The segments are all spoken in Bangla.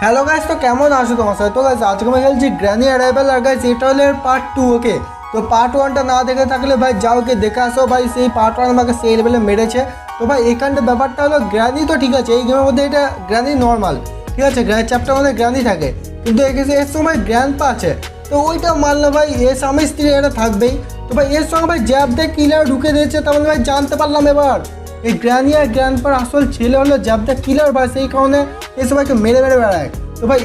হ্যালো গাইস, তো কেমন আছো তোমার সাথে? তো গাইস আজকে আমি খেলছি গ্র্যানি অ্যারাইভাল। আর গাইস এটা হলো পার্ট 2। ওকে, তো পার্ট 1টা না দেখে থাকলে ভাই যাও কে দেখে আসো ভাই। সেই পার্ট 1 আমাকে সেই লেভেলে মেরেছে। তো ভাই এখানটা ব্যাপারটা হলো গ্র্যানি তো ঠিক আছে, এই গেমের মধ্যে এটা গ্র্যানি নর্মাল ঠিক আছে, গ্র্যানি চ্যাপ্টার মধ্যে গ্র্যানি থাকে, কিন্তু এর সময় গ্র্যান্ডপা আছে। তো ওইটা মানলো ভাই, এর স্বামী স্ত্রী এটা থাকবেই। তো ভাই এর সঙ্গে ভাই জ্যাব দিয়ে কিলার ঢুকে দিয়েছে, তার মানে ভাই জানতে পারলাম এবার এই গ্র্যানি আর গ্র্যান্ডপার আসল ছেলে হলো জ্যাবদা কিলার ভাই, সেই কারণে এই সবাইকে মেরে মেরে বেড়ায়। তো ভাই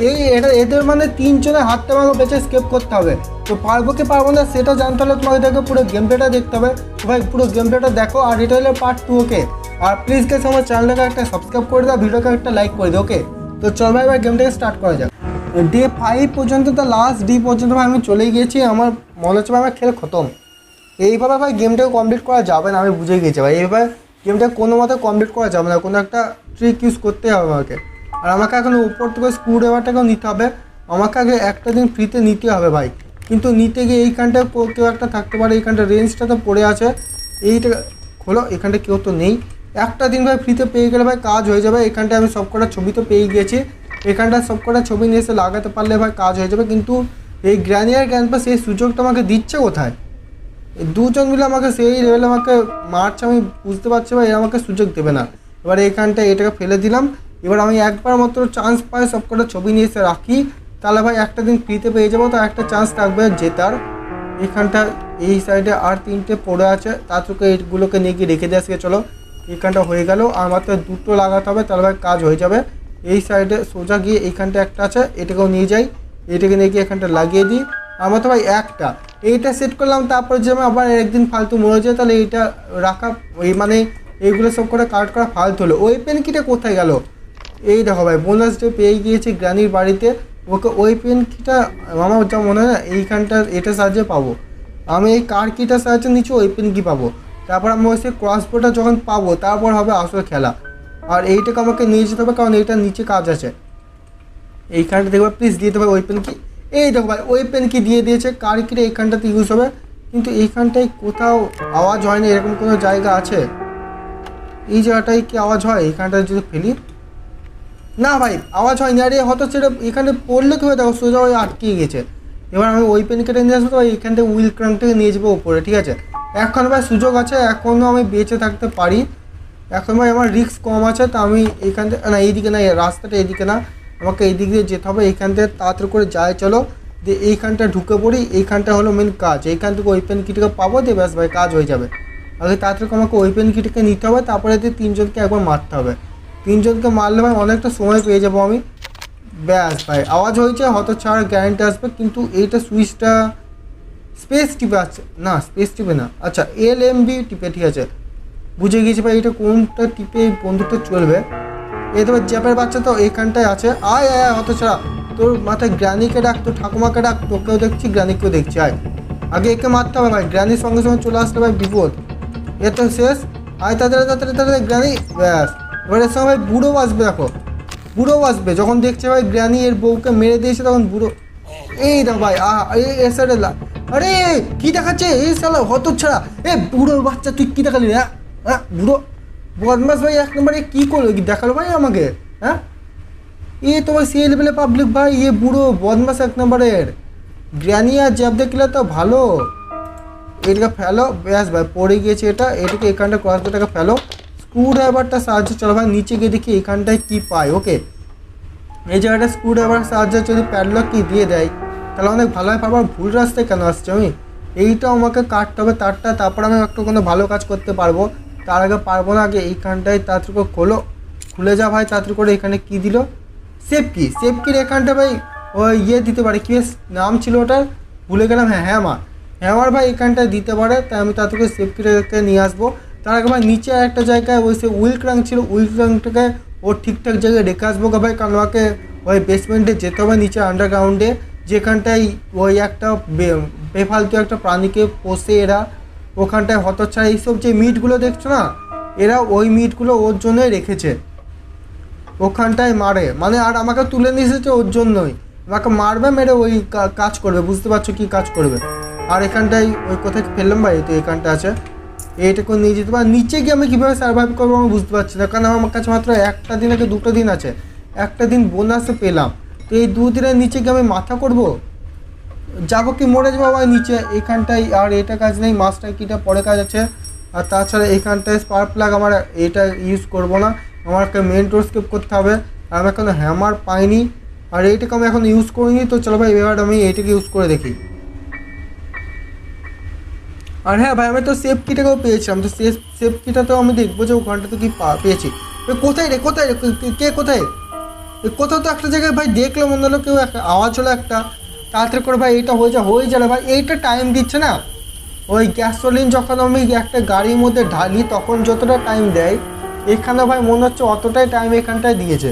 এদের মানে তিনজনের হাতটা আমাকে বেঁচে স্কেপ করতে হবে। তো পারবো কি পারবো না সেটা জানতে হলে তোমাকে দেখো পুরো গেম প্লেটা দেখতে হবে। তো ভাই পুরো গেম প্লেটা দেখো, আর এটা হলো পার্ট 2। ওকে, আর প্লিজ গাইস আমার চ্যানেলটাকে একটা সাবস্ক্রাইব করে দাও, ভিডিওকে একটা লাইক করে দাও। ওকে, তো চল ভাই এবার গেমটাকে স্টার্ট করা যাক। ডে 5 পর্যন্ত, তো লাস্ট ডি পর্যন্ত ভাই আমি চলে গিয়েছি। আমার মনে হচ্ছে ভাই আমার খেল খতম। এইভাবে ভাই গেমটাকে কমপ্লিট করা যাবে না, আমি বুঝে গিয়েছি ভাই। এইভাবে গেমটা কোনো মতে কমপ্লিট করা যাবে না, কোনো একটা ট্রিক ইউজ করতে হবে আমাকে। আর আমাকে এখন উপর থেকে স্ক্রু ড্রাইভারটাকেও নিতে হবে। আমাকে আগে একটা দিন ফ্রিতে নিতে হবে ভাই, কিন্তু নিতে গিয়ে এইখানটায় কেউ একটা থাকতে পারে। এইখানটা রেঞ্জটা তো পড়ে আছে, এইটা খোলো। এখানটা কেউ তো নেই। একটা দিন ভাই ফ্রিতে পেয়ে গেলে ভাই কাজ হয়ে যাবে। এখানটায় আমি সবকটা ছবি তো পেয়ে গিয়েছি, এখানটা সবকটা ছবি নিয়ে এসে লাগাতে পারলে ভাই কাজ হয়ে যাবে। কিন্তু এই গ্র্যানি আর গ্র্যান্ডপা সেই সুযোগটা আমাকে দিচ্ছে কোথায়? দুজন মিলে আমাকে সেই লেভেলে আমাকে মারছে, আমি বুঝতে পারছি ভাই এরা আমাকে সুযোগ দেবে না। এবার এইখানটায় এটাকে ফেলে দিলাম। এবার আমি একবার মাত্র চান্স পাই সবকটা ছবি নিয়ে এসে রাখি, তাহলে ভাই একটা দিন ফ্রিতে পেয়ে যাবো। তো একটা চান্স থাকবে জেতার। এইখানটা এই সাইডে আর 3টে পড়ে আছে, তার থেকে এইগুলোকে নিয়ে গিয়ে রেখে দিয়ে আসবে। চলো এইখানটা হয়ে গেল, আর মাত্র 2টো লাগাতে হবে, তাহলে ভাই কাজ হয়ে যাবে। এই সাইডে সোজা গিয়ে এইখানটা একটা আছে, এটাকেও নিয়ে যাই। এটাকে নিয়ে গিয়ে এখানটা লাগিয়ে দিই। আমার তো ভাই একটা এইটা সেট করলাম, তারপরে যে আমি আবার একদিন ফালতু মরে যায়, তাহলে এইটা রাখা ওই মানে এইগুলো সব করে কাট করা ফালতু হলো। ওই পেন কিটা কোথায় গেল? এই দেখো ভাই বোনাস ডে পেয়ে গিয়েছি গ্র্যানির বাড়িতে। ওকে ওই পেন কিটা আমার যা মনে হয় না এইখানটা এটা সাহায্যে পাবো। আমি এই কার কিটার সাহায্যে নিচে ওই পেন কি পাবো, তারপর আমি ওই সেই ক্রসবোটা যখন পাবো তারপর হবে আসল খেলা। আর এইটাকে আমাকে নিয়ে যেতে হবে, কারণ এইটার নিচে কাজ আছে। এইখানটা দেখবে প্লিজ দিয়ে দেবে ওই পেন কি। এই দেখো ভাই ওই পেন কি দিয়ে দিয়েছে, কার কিটা এইখানটাতে ইউজ হবে। কিন্তু এইখানটায় কোথাও আওয়াজ হয় না, এরকম কোনো জায়গা আছে? এই জায়গাটায় কি আওয়াজ হয়? এইখানটায় যদি ফেলি না ভাই আওয়াজ হয় না। আরে হয়তো সেটা এখানে পড়লে কী হয়, দেখো সোজা ওই আটকে গেছে। এবার আমি ওই পেন কেটে নিয়ে আসবো, তো এইখান থেকে উইল ক্রাঙ্কটাকে নিয়ে যাবো ওপরে। ঠিক আছে, এখন ভাই সুযোগ আছে, এখনও আমি বেঁচে থাকতে পারি। এখন ভাই আমার রিস্ক কম আছে, তো আমি এইখান থেকে না, এইদিকে না, রাস্তাটা এইদিকে না, আমাকে এইদিক দিয়ে যেতে হবে। এইখান থেকে তাড়াতাড়ি করে যায় চলো, দিয়ে এইখানটা ঢুকে পড়ি। এইখানটা হলো মেন কাজ, এইখান থেকে ওই পেন কিটাকে পাবো, দিয়ে ব্যাস ভাই কাজ হয়ে যাবে। আগে তাড়াতাড়ি আমাকে ওই পেন কিটাকে নিতে হবে, তারপরে দিয়ে 3জনকে একবার মারতে হবে। 3জনকে মারলে ভাই অনেকটা সময় পেয়ে যাবো আমি। ব্যাস ভাই আওয়াজ হয়েছে, হয়তো ছাড় গ্যারেন্টি আসবে। কিন্তু এইটা সুইচটা স্পেস টিপে আছে না, স্পেস টিপে না, আচ্ছা LMB টিপে। ঠিক আছে বুঝে গিয়েছি ভাই, এটা কোনটা টিপে এই বন্দুকটা চলবে। এই তোমার জ্যাপের বাচ্চা তো এইখানটায় আছে। আয় আয় হয়তো ছাড়া, তোর মাথায় গ্র্যানিকে ডাক, তোর ঠাকুমাকে ডাক, তোকেও দেখছি গ্র্যানিকেও দেখছি। আয় আগে একে মারতে হবে ভাই, গ্র্যানির সঙ্গে সঙ্গে চলে আসলে ভাই বিপদ। এ তো শেষ। আয় তাড়াতাড়ি তাড়াতাড়ি তাড়াতাড়ি গ্র্যানি। ব্যাস এবার এর সঙ্গে ভাই বুড়ো আসবে। দেখো বুড়ো আসবে যখন দেখছে ভাই গ্র্যানি এর বউকে মেরে দিয়েছে, তখন বুড়ো। এই দেখো ভাই এ সাইডে আরে কী দেখাচ্ছে এই সালা হত ছাড়া। এ বুড়ো বাচ্চা তুই কী দেখালি? হ্যাঁ হ্যাঁ বুড়ো বদমাস ভাই, 1 নম্বরে কী করলো, কি দেখালো ভাই আমাকে? হ্যাঁ এ তো ভাই সেই লেভেলে পাবলিক ভাই, এ বুড়ো বদমাস 1 নম্বরের। গ্র্যানি আর জ্যাব দেখলে তো ভালো। এটাকে ফেলো, ব্যাস ভাই পড়ে গিয়েছে এটা। এটাকে এখানটা ক্রসবোটাকে ফেলো, স্ক্রু ড্রাইভারটা সাহায্যে চলো ভাই নিচে গিয়ে দেখি এখানটায় কী পাই। ওকে, এই জায়গাটা স্ক্রু ড্রাইভার সাহায্যে যদি প্যাডলক কি দিয়ে দেয় তাহলে অনেক ভালো হয়। পারবো ভুল রাস্তায় কেন আসছে আমি? এইটাও আমাকে কাটতে হবে তারটা, তারপর আমি একটু কোনো ভালো কাজ করতে পারবো। তার আগে পারবো না, আগে এইখানটায় তাড়াতাড়ি করে খুলে যা ভাই তাড়াতাড়ি করে। এখানে কী দিল? সেফ কির এখানটা ভাই ওই ইয়ে দিতে পারে, কী নাম ছিল ওটার ভুলে গেলাম। হ্যাঁ হ্যামার ভাই এখানটায় দিতে পারে, তাই আমি তাড়াতাড়ি করে সেফ কিটাকে নিয়ে আসবো। তার আগে ভাই নিচে একটা জায়গায় ওই সে উইল ক্রাঙ্ক ছিল, উইল ক্রাঙ্কটাকে ওর ঠিকঠাক জায়গায় রেখে আসবো ভাই, কারণ আমাকে ওই বেসমেন্টে যেতে হবে নিচে আন্ডারগ্রাউন্ডে, যেখানটায় ওই একটা বেফালতু একটা প্রাণীকে পোষে এরা। ওখানটায় হতচ্ছাড়া এইসব যে মিটগুলো দেখছো না, এরা ওই মিটগুলো ওর জন্যই রেখেছে, ওখানটায় মারে মানে। আর আমাকে তুলে নিয়ে এসেছে ওর জন্যই, আমাকে মারবে মেরে ওই কাজ করবে, বুঝতে পারছো কী কাজ করবে। আর এখানটায় ওই কোথায় ফেললাম ভাই, তো এখানটা আছে, এইটাকে নিয়ে যেতে পারে। নিচে গিয়ে আমি কীভাবে সার্ভাইভ করবো আমি বুঝতে পারছি না, কারণ আমার কাছে মাত্র একটা দিন আগে 2টো দিন আছে। একটা দিন বোনাসে পেলাম, তো এই 2 দিনের নিচে কি আমি মাথা করব? যাবো কি মরে যাবো ভাই নিচে এখানটায়। আর এটা কাজ নেই, মাস্টার কিটা পরে কাজ আছে। আর তাছাড়া এখানটায় স্পার্ক প্লাগ আমার এটা ইউজ করব না, আমাকে মেন ডোর স্কেপ করতে হবে। আর আমি এখনো হ্যামার পাইনি, আর এইটাকে আমি এখন ইউজ করিনি। তো চলো ভাই এবার আমি এইটাকে ইউজ করে দেখি। আর হ্যাঁ ভাই, আমি তো সেফ কিটাকেও পেয়েছিলাম, তো সেফ কিটাতেও আমি দেখবো যে ওখানটাতে কি পেয়েছি। কোথায় রে, কোথায় রে, কে কোথায়? কোথাও তো একটা জায়গায় ভাই দেখলে মনে হলো কেউ একটা আওয়াজ হলো একটা। তাড়াতাড়ি করে ভাই এটা হয়ে যাবে ভাই, এইটা টাইম দিচ্ছে না। ওই গ্যাসোলিন যখন আমি একটা গাড়ির মধ্যে ঢালি তখন যতটা টাইম দেয়, এখানে ভাই মনে হচ্ছে অতটাই টাইম এখানটায় দিয়েছে।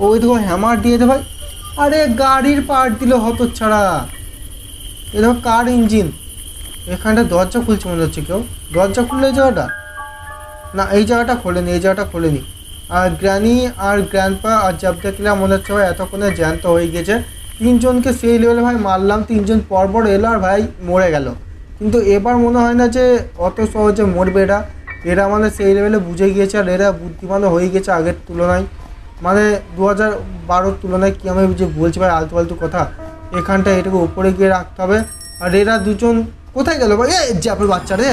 ওই দেখো হ্যামার দিয়ে দে ভাই। আরে গাড়ির পার্ট দিল হতচ্ছাড়া। এ দেখো কার ইঞ্জিন। এখানটা দরজা খুলছে মনে হচ্ছে কেউ, দরজা খুললে এই জায়গাটা না, এই জায়গাটা খোলেনি, এই জায়গাটা খোলেনি। আর গ্র্যানি আর গ্র্যান্ডপা আর জাবদাকিলা মনে হচ্ছে ভাই এতক্ষণে জ্যান্ত হয়ে গেছে। 3জনকে সেই লেভেলে ভাই মারলাম, 3জন পরপর এলো আর ভাই মরে গেল। কিন্তু এবার মনে হয় না যে অত সহজে মরবে এরা। এরা মানে সেই লেভেলে বুঝে গিয়েছে, আর এরা বুদ্ধিমানও হয়ে গেছে আগের তুলনায়, মানে 2012 তুলনায়। কি আমি যে বলছি ভাই আলতু ফালতু কথা। এখানটা এটাকে উপরে গিয়ে রাখতে হবে। আর এরা 2জন কোথায় গেল ভাই? এ যাবে বাচ্চা রে,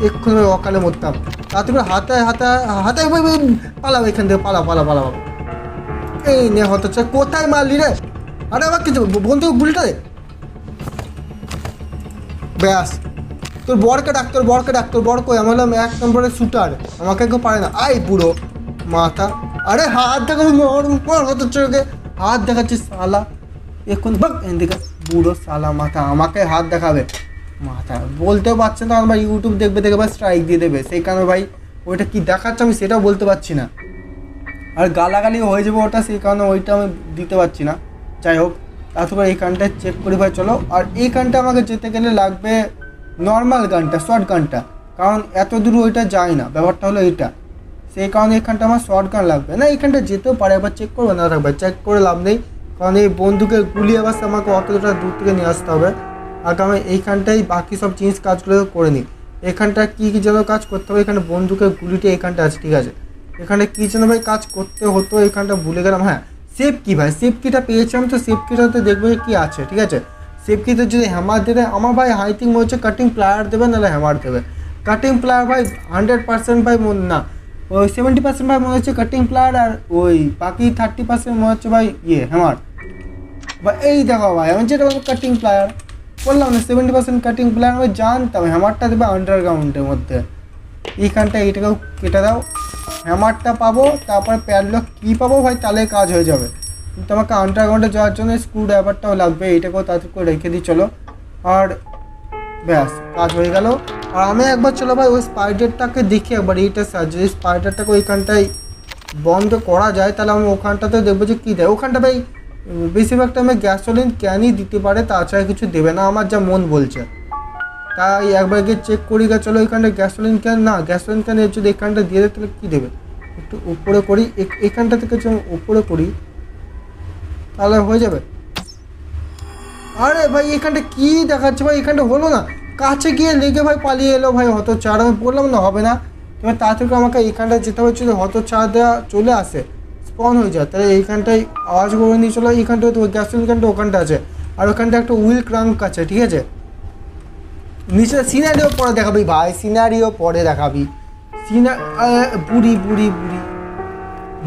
এক্ষুনি ভাই অকালে মরতাম। তাতে হাতে হাতে হাতে ভাই পালাও এখান থেকে, পালা পালা পালা। এই নে হচ্ছে কোথায় মারলি রে? আরে আমার কিছু বন্ধু গুলিটা রে। ব্যাস, তোর বরকে ডাক, তোর বর কই? আমি হলাম 1 নম্বরের শুটার, আমাকে কেউ পারে না। আই বুড়ো মাথা। আরে হাত দেখাবি, মর হচ্ছে ওকে হাত দেখাচ্ছিস সালা। এখন বাক এদিকে বুড়ো সালা মাথা, আমাকে হাত দেখাবে মাথা। বলতেও পারছে না, আমার ইউটিউব দেখবে ভাই স্ট্রাইক দিয়ে দেবে। সেই কারণে ভাই ওইটা কি দেখাচ্ছে আমি সেটাও বলতে পারছি না, আর গালাগালি হয়ে যাবে ওটা, সেই কারণে ওইটা আমি দিতে পারছি না। যাই হোক, তারপরে এই গানটা চেক করি ভাই চলো। আর এই গানটা আমাকে যেতে গেলে লাগবে নর্মাল গানটা, শর্ট গানটা, কারণ এত দূর ওইটা যায় না, ব্যাপারটা হলো এইটা। সেই কারণে এখানটা আমার শর্ট গান লাগবে না। এখানটা যেতেও পারে, একবার চেক করবো না থাকবে, চেক করে লাভ নেই, কারণ এই বন্ধুকে গুলি আবার আমাকে অতটা দূর থেকে নিয়ে আসতে হবে। আগে আমি এইখানটাই বাকি সব জিনিস কাজগুলো করে নিই। এখানটা কী কী যেন কাজ করতে হবে, এখানে বন্দুকের গুলিটা এখানটা আছে, ঠিক আছে। এখানে কী যেন ভাই কাজ করতে হতো, এখানটা ভুলে গেলাম। হ্যাঁ সেফ কি ভাই, সেফ কিটা পেয়েছিলাম, তো সেফ কিটাতে দেখবো কী আছে, ঠিক আছে। সেফ কিতে যদি হ্যামার দেবে আমার ভাই, আই থিঙ্ক মনে হচ্ছে কাটিং প্লায়ার দেবে, নাহলে হ্যামার দেবে। কাটিং প্লায়ার ভাই 100% ভাই না, ওই 70% ভাই মনে হচ্ছে কাটিং প্লায়ার, আর ওই বাকি 30% মনে হচ্ছে ভাই হ্যামার। বা এই দেখো ভাই আমি যেটা বলবো কাটিং প্লায়ার বললাম না, 70% কাটিং প্লায়ার আমি জানতাম। হ্যামারটা দেবে আন্ডারগ্রাউন্ডের মধ্যে, এইখানটা এইটাকেও কেটে দাও। হ্যামারটা পাবো, তারপরে প্যাডলক কী পাবো ভাই, তাহলে কাজ হয়ে যাবে। কিন্তু আমাকে আন্ডারগ্রাউন্ডে যাওয়ার জন্য স্ক্রু ড্রাইভারটাও লাগবে, এইটাকেও তাড়াতাড়ি করে রেখে দিই চলো। আর ব্যাস কাজ হয়ে গেল। আর আমি একবার চলো ভাই ওই স্পাইডারটাকে দেখি একবার, এইটা যদি স্পাইডারটাকে ওইখানটায় বন্ধ করা যায় তাহলে আমি ওখানটাতে দেখবো যে কী দেয়। ওখানটা ভাই বেশিরভাগটা আমি গ্যাসোলিন ক্যানই দিতে পারে, তাছাড়া কিছু দেবে না আমার যা মন বলছে। তাই একবার গিয়ে চেক করি গা চলো। এখানটা গ্যাসোলিন ক্যান না, গ্যাসোলিন ক্যান যদি এখানটা দিয়ে দেয় তাহলে কী দেবে, একটু উপরে করি, এখানটা থেকে যদি উপরে করি তাহলে হয়ে যাবে। আরে ভাই এখানটা কী দেখাচ্ছে ভাই, এখানটা হলো না, কাছে গিয়ে লেগে ভাই পালিয়ে এলো ভাই হতচ্ছাড়া। আমি বললাম না হবে না, এবার তাড়াতাড়ি আমাকে এইখানটা যেতে হচ্ছে, যদি হতচ্ছাড়া দেওয়া চলে আসে স্পন হয়ে যায় তাহলে এইখানটায় আওয়াজ করে নিয়ে চলো। এইখানটায় তো গ্যাসোলিন ক্যানটা ওখানটা আছে, আর ওখানটা একটা হুইল ক্রাঙ্ক আছে, ঠিক আছে। নিচে সিনারিও পরে দেখাবি ভাই, সিনারিও পরে দেখাবি। বুড়ি বুড়ি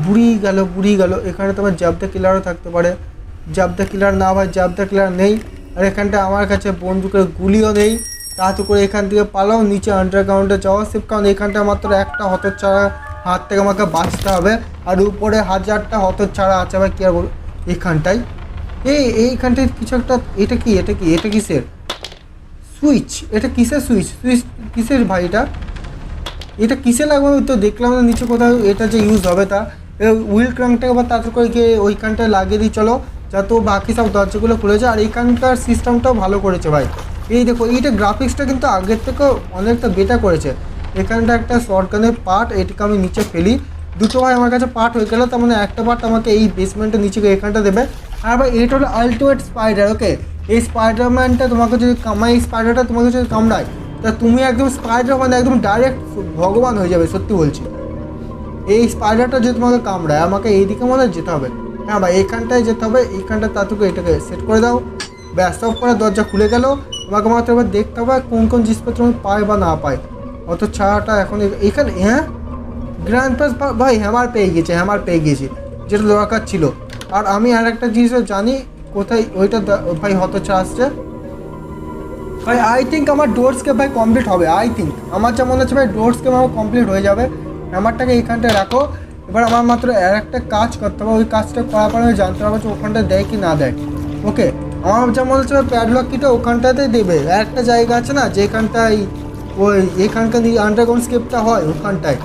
বুড়ি বুড়ি গেল। এখানে তোমার জাবদা কিলারও থাকতে পারে, জাবদা কিলার না ভাই, জাবদা কিলার নেই। আর এখানটা আমার কাছে বন্দুকের গুলিও নেই। তাড়াতাড়ি করে এখান থেকে পালাও, নিচে আন্ডারগ্রাউন্ডে যাওয়া সেফ, কারণ এখানটা মাত্র একটা হতচ্ছাড়া হাত থেকে আমাকে বাঁচতে হবে। আর উপরে 1000টা হতচ্ছাড়া আছে ভাই, কী আর বল। এখানটায় এইখানটায় কিছু একটা, এটা কিসের সুইচ, এটা কিসের সুইচ কিসের ভাই, এটা কিসে লাগবে আমি তো দেখলাম না নিচে কোথাও এটা যে ইউজ হবে। তা হুইল ক্রাঙ্কটাকে আবার তাড়াতাড়ি করে গিয়ে ওইখানটায় লাগিয়ে দিই চলো, যাতে বাকি সব দরজাগুলো খুলেছে। আর এইখানকার সিস্টেমটাও ভালো করেছে ভাই। এই দেখো এইটা গ্রাফিক্সটা কিন্তু আগের থেকেও অনেকটা বেটার করেছে। এখানটা একটা শর্টগানের পার্ট, এটাকে আমি নিচে ফেলি। দুটো ভাই আমার কাছে পার্ট হয়ে গেল, তার মানে একটা পার্ট আমাকে এই বেসমেন্টের নিচে এখানটা দেবে। আর ভাই এটা হলো আলটিমেট স্পাইডার, ওকে। এই স্পাইডারম্যানটা তোমাকে যদি কামাই, স্পাইডারটা তোমাকে যদি কামড়ায় তা তুমি একদম স্পাইডার মানে একদম ডাইরেক্ট ভগবান হয়ে যাবে, সত্যি বলছি। এই স্পাইডারটা যদি তোমাকে কামড়ায় আমাকে এইদিকে মনে যেতে হবে। হ্যাঁ ভাই এখানটায় যেতে হবে, এইখানটা তাতুকে এটাকে সেট করে দাও, ব্যাস সব করে দরজা খুলে গেল। আমাকে মাত্র এবার দেখতে হবে কোন কোন জিনিসপত্র আমি পাই বা না পাই। অত ছাড়াটা এখন এখানে হ্যাঁ গ্র্যান্ড পাস ভাই হ্যামার পেয়ে গেছে, হ্যামার পেয়ে গেছি যেটা দরকার ছিল। আর আমি আর একটা জিনিসও জানি কোথায় ওইটা ভাই হতচ্ছা আসছে ভাই। আই থিঙ্ক আমার ডোরসকে ভাই কমপ্লিট হবে, আই থিঙ্ক আমার যা মনে হচ্ছে ভাই ডোরসকে আমার কমপ্লিট হয়ে যাবে। হ্যামারটাকে এইখানটায় রাখো। এবার আমার মাত্র আর একটা কাজ করতে হবে, ওই কাজটা করার পরে আমি জানতে পারবো যে ওখানটা দেয় কি না দেয়। ওকে আমার যা মনে হচ্ছে প্যাডলক কিটা ওখানটাতে দেবে। আর একটা জায়গা আছে না যেখানটায় ওই এখানকার আন্ডারগ্রাউন্ড স্কেপটা হয় ওখানটায়,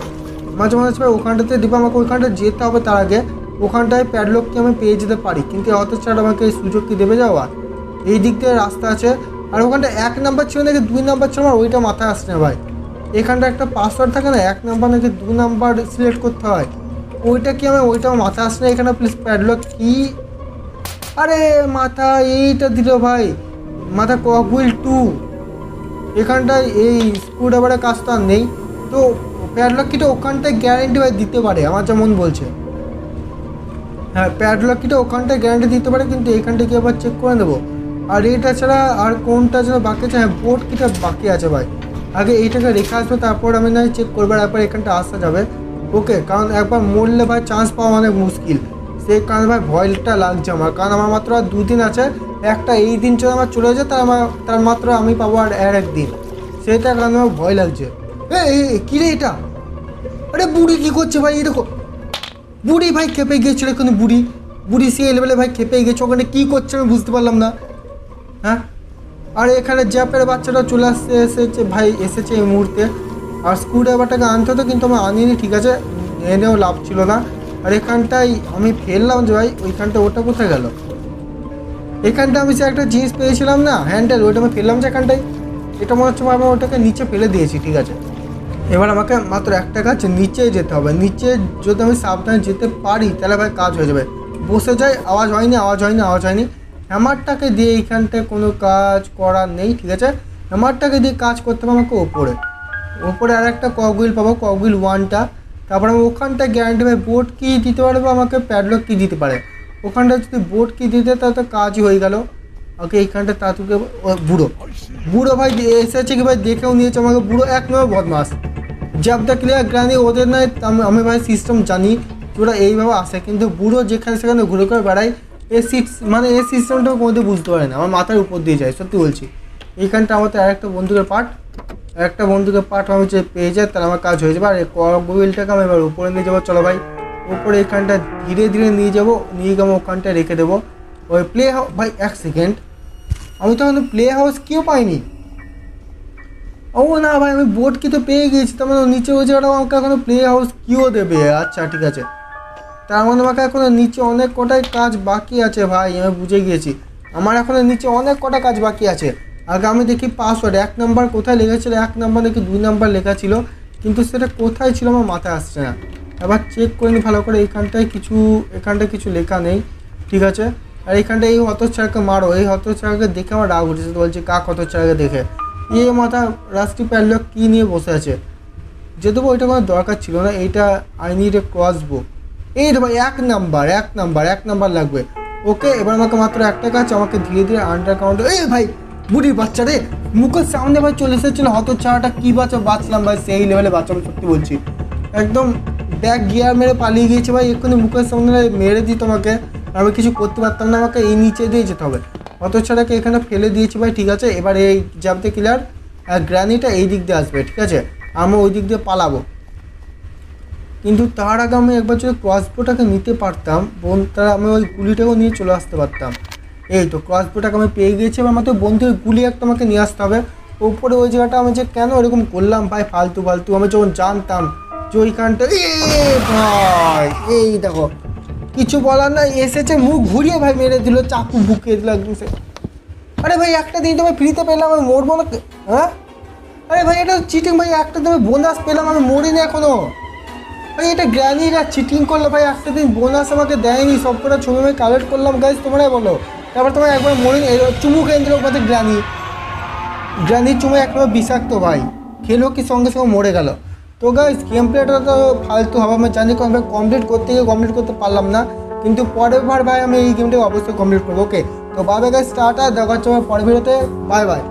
মাঝে মনে হচ্ছে ভাই ওখানটাতে দেবে। আমাকে ওইখানটা যেতে হবে, তার আগে ওখানটায় প্যাডলককে আমি পেয়ে যেতে পারি, কিন্তু অত ছাড়া আমাকে এই সুযোগ কি দেবে যাওয়া? এই দিক দিয়ে রাস্তা আছে। আর ওখানটা 1 নাম্বার ছিল নাকি 2 নাম্বার ছিল, আমার ওইটা মাথায় আসছে না ভাই। এখানটা একটা পাসওয়ার্ড থাকে না, 1 নাম্বার নাকি 2 নাম্বার সিলেক্ট করতে হয়, ওইটা কি আমার ওইটা মাথায় আসছে না। এখানে প্লিজ প্যাডলক কি, আরে মাথা এইটা দিল ভাই, মাথা ককহুইল 2। এখানটায় এই স্ক্রুড্রাইভারের কাজটা আর নেই, তো প্যাডলক কিটা ওখানটায় গ্যারেন্টি ভাই দিতে পারে আমার যা মন বলছে। হ্যাঁ প্যাডলক কিটা ওখানটায় গ্যারেন্টি দিতে পারে, কিন্তু এইখানটা কি আবার চেক করে নেবো। আর এটা ছাড়া আর কোনটা যেন বাকি আছে, হ্যাঁ বোর্ড কিটা বাকি আছে ভাই। আগে এইটাকে রেখে আসবো, তারপর আমি না চেক করবো, তারপর এখানটা আসা যাবে। ওকে কারণ একবার মরলে ভাই চান্স পাওয়া অনেক মুশকিল, সেই কারণে ভাই ভয়টা লাগছে আমার। কারণ আমার মাত্র আর 2 দিন আছে, একটা এই দিন চলে আমার চলে যায়, তার মাত্র আমি পাবো আর একদিন, সেইটার কারণে আমার ভয় লাগছে। কী রে এটা, আরে বুড়ি কী করছে ভাই? এই দেখো বুড়ি ভাই খেপে গিয়েছিল এখানে, বুড়ি সেই লেভেলে ভাই খেপে গেছে, ওখানে কী করছে আমি বুঝতে পারলাম না। হ্যাঁ আর এখানে জ্যাপের বাচ্চাটা চলে এসেছে ভাই, এসেছে এই মুহূর্তে। আর স্ক্রুড্রাইভারটাকে আনতে হতো, কিন্তু আমি আনিনি, ঠিক আছে এনেও লাভ ছিল না। আর এখানটাই আমি ফেললাম যে ভাই, ওইখানটা ওটা কোথায় গেল? এখানটা আমি সে একটা জিনিস পেয়েছিলাম না হ্যান্ডেল, ওইটা আমি ফেললাম যে এখানটাই। এটা মনে হচ্ছে আমি ওটাকে নিচে ফেলে দিয়েছি, ঠিক আছে। এবার আমাকে মাত্র একটা কাজ নিচে যেতে হবে, নিচে যদি আমি সাবধানে যেতে পারি তাহলে ভাই কাজ হয়ে যাবে। বসে যাই, আওয়াজ হয়নি। হ্যামারটাকে দিয়ে এইখানটায় কোনো কাজ করার নেই, ঠিক আছে। হ্যামারটাকে দিয়ে কাজ করতে হবে আমাকে ওপরে আর একটা ককহুইল পাবো, ককহুইল 1টা। তারপর আমি ওখানটা গ্যারান্টি ভাই বোর্ড কি দিতে পারবো, আমাকে প্যাডলক কি দিতে পারে। ওখানটা যদি বোর্ড কি দিতে তাহলে তো কাজই হয়ে গেল। ওকে এইখানটা তাতুকে বুড়ো ভাই এসেছে কি ভাই, দেখেও নিয়েছে আমাকে। বুড়ো 1 নম্বর বদমাস, জ্যাবদা ক্লিয়ার গ্রানি ওদের নয়। আমি ভাই সিস্টেম জানি ওরা এইভাবে আসে, কিন্তু বুড়ো যেখানে সেখানে ঘুরে করে বেড়ায়। এই সিস্টেমটা কোনোদিন বুঝতে পারে না, আমার মাথার উপর দিয়ে যায়, সত্যি বলছি। এইখানটা আমাদের আরেকটা বন্ধুকের পার্ট আমি যে পেয়ে যাই, তাহলে আমার কাজ হয়ে যাবে। আর এই ককহুইলটাকে আমি এবার উপরে নিয়ে যাবো, চলো ভাই উপরে এখানটা ধীরে ধীরে নিয়ে গিয়ে আমি ওখানটায় রেখে দেবো। ওই প্লে হাউস ভাই 1 সেকেন্ড, আমি তো এখন প্লে হাউস কেউ পাইনি। ও না ভাই আমি বোর্ড কি তো পেয়ে গিয়েছি, তার মানে নিচে ওই জায়গাটা আমাকে এখনো প্লে হাউস কিও দেবে। আচ্ছা ঠিক আছে, তার মানে আমাকে এখনো নিচে অনেক কটাই কাজ বাকি আছে ভাই, আমি বুঝে গিয়েছি। আমার এখনো নিচে অনেক কটা কাজ বাকি আছে। আগে আমি দেখি পাসওয়ার্ড 1 নাম্বার কোথায় লেখা ছিল, 1 নাম্বার নাকি 2 নাম্বার লেখা ছিল, কিন্তু সেটা কোথায় ছিল আমার মাথায় আসছে না। এবার চেক করে নি ভালো করে, এখানটায় কিছু লেখা নেই, ঠিক আছে। আর এখানটায় এই হতচ্ছাড়াকে মারো, এই হতচ্ছাড়াকে দেখে আমার রাগ উঠেছে, তো বলছি কাক হতচ্ছাড়াকে দেখে এই মাথা রাস্টি প্যাডলক কী নিয়ে বসে আছে। যেহেতু ওইটা কোনো দরকার ছিল না, এইটা আই নিড এ ক্রসবো। এই রে ভাই 1 নাম্বার লাগবে। ওকে এবার আমাকে মাত্র একটা কাজ, আমাকে ধীরে ধীরে আন্ডারগ্রাউন্ডে, এই ভাই বুড়ি বাচ্চা রে মুখের সামনে ভাই চলে এসেছিলো হতচ্ছাড়াটা, কী বাঁচলাম ভাই, সেই লেভেলে বাঁচাবো সত্যি বলছি। একদম ব্যাক গিয়ার মেরে পালিয়ে গিয়েছে ভাই, এক্ষুনি মুখের সামনে মেরে দিই তোমাকে, আমি কিছু করতে পারতাম না, আমাকে এই নিচে দিয়ে যেতে হবে। হতচ্ছাড়াকে এখানে ফেলে দিয়েছি ভাই, ঠিক আছে। এবার এই জামতে ক্লিয়ার, আর গ্রানিটা এই দিক দিয়ে আসবে, ঠিক আছে। আমি ওই দিক দিয়ে পালাবো, কিন্তু তার আগে আমি একবার যদি ক্রসবোটাকে নিতে পারতাম তাহলে আমি ওই গুলিটাকেও নিয়ে চলে আসতে পারতাম। এই তো ক্রসবোটাকে আমি পেয়ে গিয়েছি, এবার আমাদের বন্ধুর গুলি একটা আমাকে নিয়ে আসতে হবে উপরে। ওই জায়গাটা আমি যে কেন এরকম করলাম ভাই, ফালতু আমি যখন জানতাম যে ওইখানটা ভাই, এই দেখো কিছু বলার না, এসেছে মুখ ঘুরিয়ে ভাই মেরে দিল, চাকু বুকে দিল একদম। আরে ভাই একটা দিন তুমি ফ্রিতে পেলাম, আমি মরবো না? হ্যাঁ আরে ভাই এটা চিটিং ভাই, একটা তুমি বোনাস পেলাম, আমি মরিনি এখনো ভাই। এটা গ্র্যানিরা চিটিং করলো ভাই, একটা দিন বোনাস আমাকে দেয়নি, সব কটা ছবি আমি কালেক্ট করলাম গাইজ, তোমরাই বলো। তারপর তোমার একবার মরিনি, চুমু খেয়ে দিল আমাদের গ্র্যানির চুমু একবার বিষাক্ত ভাই, খেলো কি সঙ্গে সঙ্গে মরে গেল। তো গাইজ গেম প্লেটা তো ফালতু হবে, আমি জানি কমপ্লিট করতে পারলাম না। কিন্তু পরের বার ভাই আমি এই গেমটা অবশ্যই কমপ্লিট করবো। ওকে, তো বাই বাই গাইস, টাটা, দেখা হচ্ছে আমার পরের ভিডিওতে, বাই বাই।